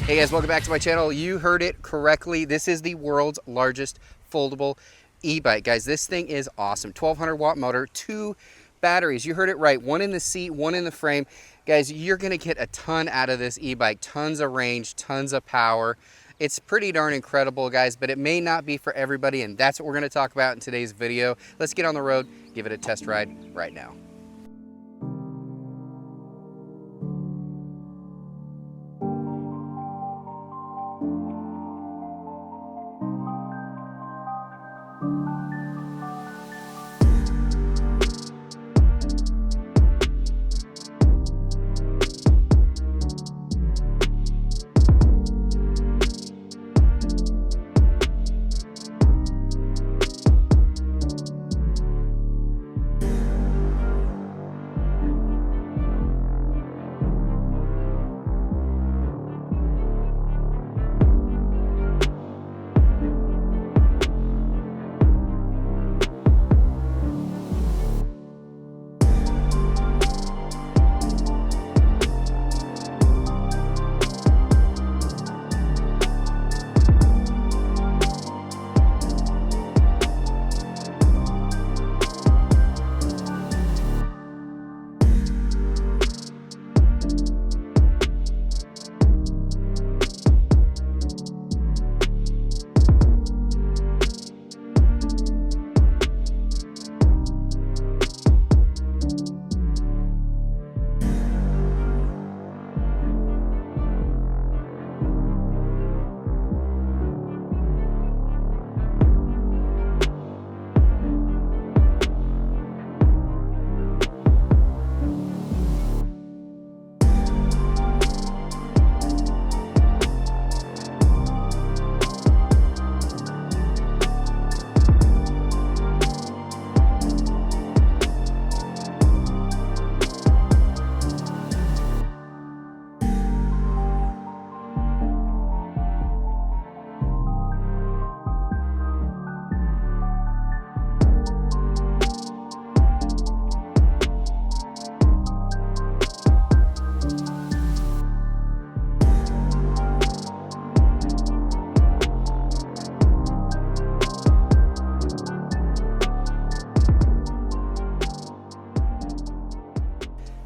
Hey guys, welcome back to my channel. You heard it correctly. This is the world's largest foldable e-bike. Guys, this thing is awesome. 1200 watt motor, 2 batteries. You heard it right. 1 in the seat, 1 in the frame. Guys, you're gonna get a ton out of this e-bike. Tons of range, tons of power. It's pretty darn incredible, guys, but it may not be for everybody, and that's what we're gonna talk about in today's video. Let's get on the road, give it a test ride right now.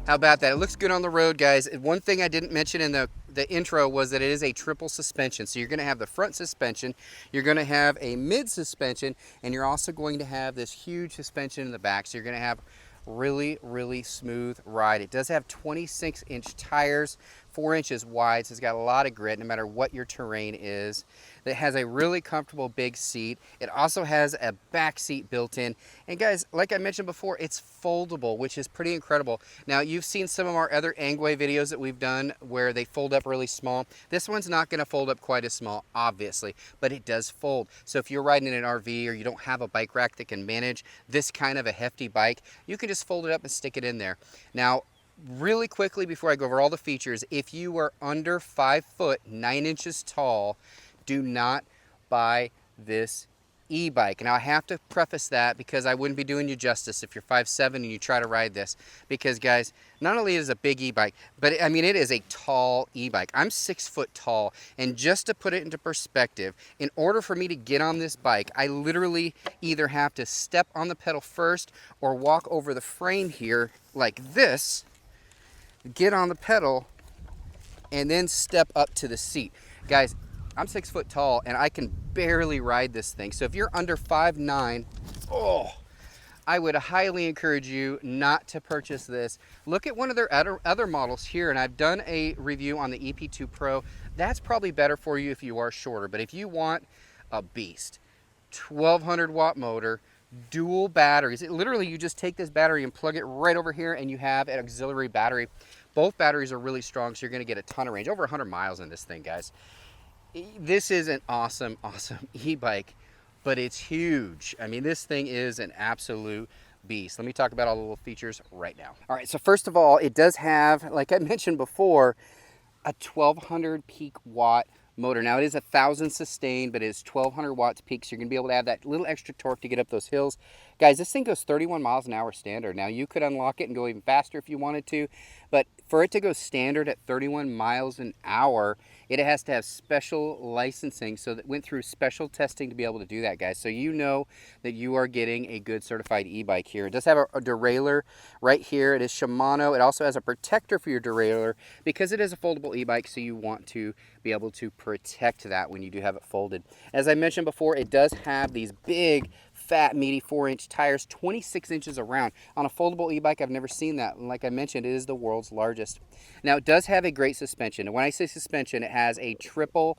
How about that? It looks good on the road, guys. One thing I didn't mention in the intro was that it is a triple suspension. So you're going to have the front suspension, you're going to have a mid suspension, and you're also going to have this huge suspension in the back. So you're going to have really smooth ride. It does have 26-inch tires, 4 inches wide, so it's got a lot of grip no matter what your terrain is. It has a really comfortable big seat. It also has a back seat built in. And guys, like I mentioned before, it's foldable, which is pretty incredible. Now, you've seen some of our other Engwe videos that we've done where they fold up really small. This one's not gonna fold up quite as small, obviously, but it does fold. So if you're riding in an RV or you don't have a bike rack that can manage this kind of a hefty bike, you can just fold it up and stick it in there. Now, really quickly before I go over all the features, if you are under 5 foot 9 inches tall, do not buy this e-bike. Now I have to preface that because I wouldn't be doing you justice if you're 5'7" and you try to ride this, because guys, not only is it a big e-bike, but I mean it is a tall e-bike. I'm 6 foot tall, and just to put it into perspective, in order for me to get on this bike, I literally either have to step on the pedal first or walk over the frame here like this, get on the pedal, and then step up to the seat. Guys, I'm 6 foot tall and I can barely ride this thing. So if you're under 5'9", I would highly encourage you not to purchase this. Look at one of their other models here, and I've done a review on the EP2 Pro. That's probably better for you if you are shorter, but if you want a beast, 1200 watt motor, dual batteries. Literally, you just take this battery and plug it right over here and you have an auxiliary battery. Both batteries are really strong, so you're gonna get a ton of range, over 100 miles in this thing, guys. This is an awesome e-bike, but it's huge. I mean, this thing is an absolute beast. Let me talk about all the little features right now. All right, so first of all, it does have, like I mentioned before, a 1200 peak watt motor. Now it is 1,000 sustained, but it is 1,200 watts peak, so you're gonna be able to have that little extra torque to get up those hills. Guys, this thing goes 31 miles an hour standard. Now you could unlock it and go even faster if you wanted to, but for it to go standard at 31 miles an hour, it has to have special licensing, so that went through special testing to be able to do that, guys. So you know that you are getting a good certified e-bike here. It does have a derailleur right here. It is Shimano. It also has a protector for your derailleur because it is a foldable e-bike, so you want to be able to protect that when you do have it folded. As I mentioned before, it does have these big, fat, meaty 4-inch tires, 26 inches around. On a foldable e-bike, I've never seen that. And like I mentioned, it is the world's largest. Now, it does have a great suspension. And when I say suspension, it has a triple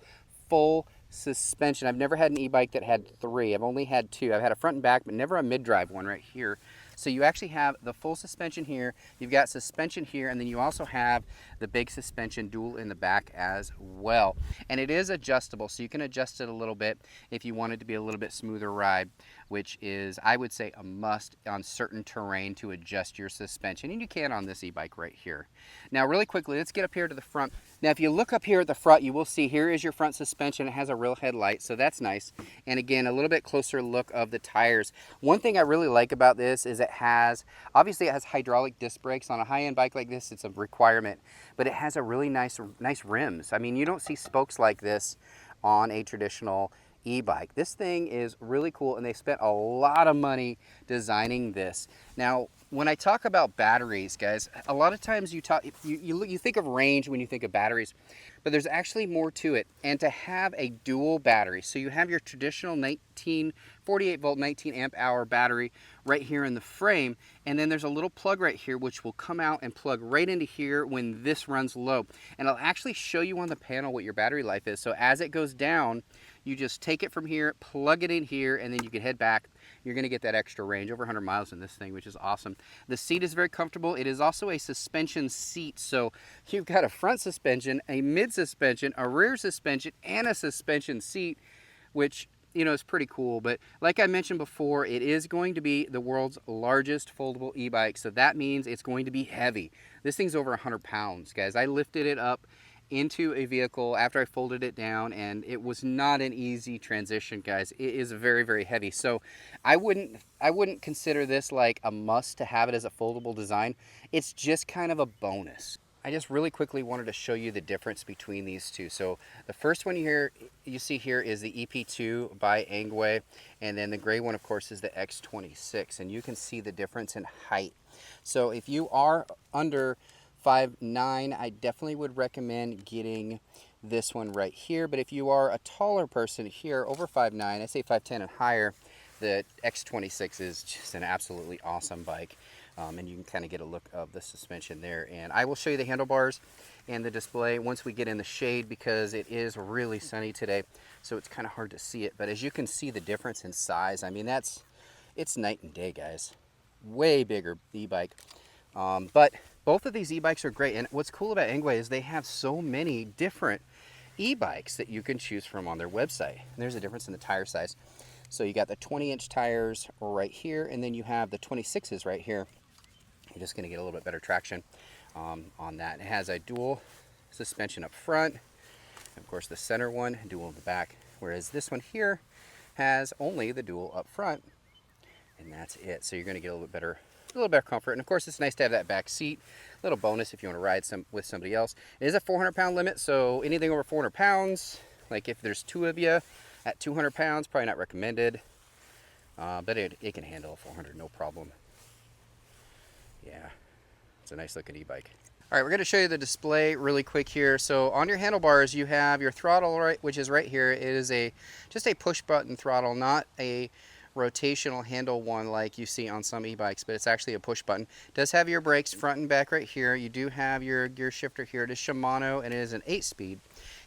full suspension. I've never had an e-bike that had 3. I've only had 2. I've had a front and back, but never a mid-drive one right here. So you actually have the full suspension here, you've got suspension here, and then you also have the big suspension dual in the back as well. And it is adjustable, so you can adjust it a little bit if you want it to be a little bit smoother ride, which is, I would say, a must on certain terrain to adjust your suspension. And you can on this e-bike right here. Now, really quickly, let's get up here to the front. Now, if you look up here at the front, you will see here is your front suspension. It has a real headlight, so that's nice. And again, a little bit closer look of the tires. One thing I really like about this is it has, obviously it has hydraulic disc brakes. On a high-end bike like this, it's a requirement, but it has a really nice rims. I mean, you don't see spokes like this on a traditional e-bike. This thing is really cool, and they spent a lot of money designing this. Now, when I talk about batteries, guys, a lot of times you think of range when you think of batteries, but there's actually more to it. And to have a dual battery, so you have your traditional 48 volt 19 amp hour battery right here in the frame, and then there's a little plug right here which will come out and plug right into here when this runs low, and I'll actually show you on the panel what your battery life is. So as it goes down, you just take it from here, plug it in here, and then you can head back. You're going to get that extra range, over 100 miles in this thing, which is awesome. The seat is very comfortable. It is also a suspension seat, so you've got a front suspension, a mid suspension, a rear suspension, and a suspension seat, which, you know, is pretty cool. But like I mentioned before, it is going to be the world's largest foldable e-bike, so that means it's going to be heavy. This thing's over 100 pounds, guys. I lifted it up into a vehicle after I folded it down, and it was not an easy transition, guys. It is very, very heavy. So I wouldn't consider this like a must to have it as a foldable design. It's just kind of a bonus. I just really quickly wanted to show you the difference between these two. So the first one you see here is the EP2 by Engwe, and then the gray one, of course, is the X26, and you can see the difference in height. So if you are under 5'9", I definitely would recommend getting this one right here. But if you are a taller person here, over 5'9", I say 5'10" and higher, the X26 is just an absolutely awesome bike. And you can kind of get a look of the suspension there. And I will show you the handlebars and the display once we get in the shade, because it is really sunny today, so it's kind of hard to see it. But as you can see the difference in size, I mean, it's night and day, guys. Way bigger e-bike. But both of these e-bikes are great, and what's cool about Engwe is they have so many different e-bikes that you can choose from on their website. And there's a difference in the tire size. So you got the 20-inch tires right here, and then you have the 26s right here. You're just going to get a little bit better traction on that. It has a dual suspension up front, of course the center one, dual in the back, whereas this one here has only the dual up front, and that's it. So you're going to get a little bit better comfort. And of course, it's nice to have that back seat. Little bonus if you want to ride with somebody else. It is a 400-pound limit, so anything over 400 pounds, like if there's 2 of you at 200 pounds, probably not recommended. But it can handle 400, no problem. Yeah, it's a nice looking e-bike. All right, we're going to show you the display really quick here. So on your handlebars, you have your throttle, right, which is right here. It is just a push button throttle, not a rotational handle one like you see on some e-bikes, but it's actually a push button. It does have your brakes front and back right here. You do have your gear shifter here. It is Shimano, and it is an 8-speed.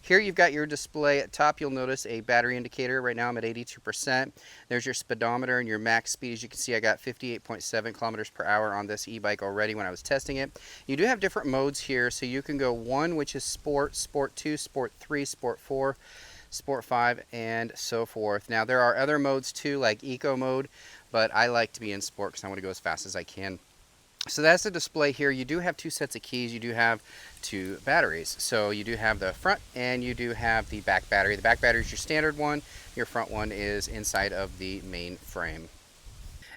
Here you've got your display. At top you'll notice a battery indicator. Right now I'm at 82%. There's your speedometer and your max speed. As you can see, I got 58.7 kilometers per hour on this e-bike already when I was testing it. You do have different modes here, so you can go 1, which is Sport, Sport 2, Sport 3, Sport 4, Sport 5, and so forth. Now there are other modes too, like Eco mode, but I like to be in Sport because I want to go as fast as I can. So that's the display here. You do have 2 sets of keys. You do have 2 batteries. So you do have the front and you do have the back battery. The back battery is your standard one. Your front one is inside of the main frame.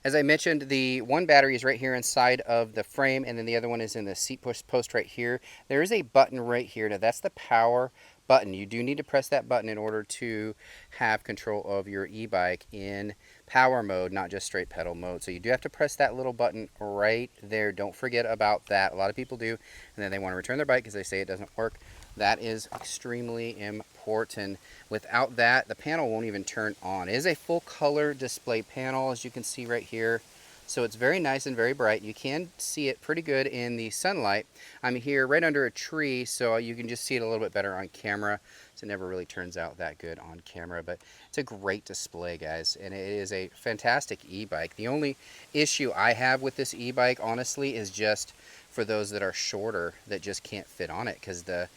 As I mentioned, the one battery is right here inside of the frame, and then the other one is in the seat push post right here. There is a button right here. Now that's the power button. You do need to press that button in order to have control of your e-bike in power mode, not just straight pedal mode. So you do have to press that little button right there. Don't forget about that. A lot of people do, and then they want to return their bike because they say it doesn't work. That is extremely important. Without that, the panel won't even turn on. It is a full color display panel, as you can see right here. So it's very nice and very bright. You can see it pretty good in the sunlight. I'm here right under a tree, so you can just see it a little bit better on camera. So it never really turns out that good on camera, but it's a great display, guys, and it is a fantastic e-bike. The only issue I have with this e-bike, honestly, is just for those that are shorter that just can't fit on it, because the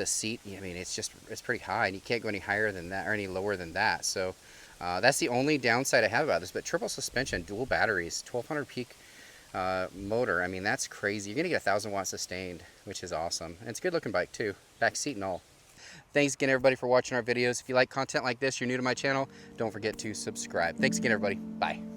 seat, I mean, it's pretty high, and you can't go any higher than that or any lower than that. So that's the only downside I have about this. But triple suspension, dual batteries, 1200 peak motor. I mean, that's crazy. You're gonna get 1,000 watts sustained, which is awesome. And it's a good looking bike too, back seat and all. Thanks again, everybody, for watching our videos. If you like content like this, you're new to my channel, don't forget to subscribe. Thanks again, everybody. Bye.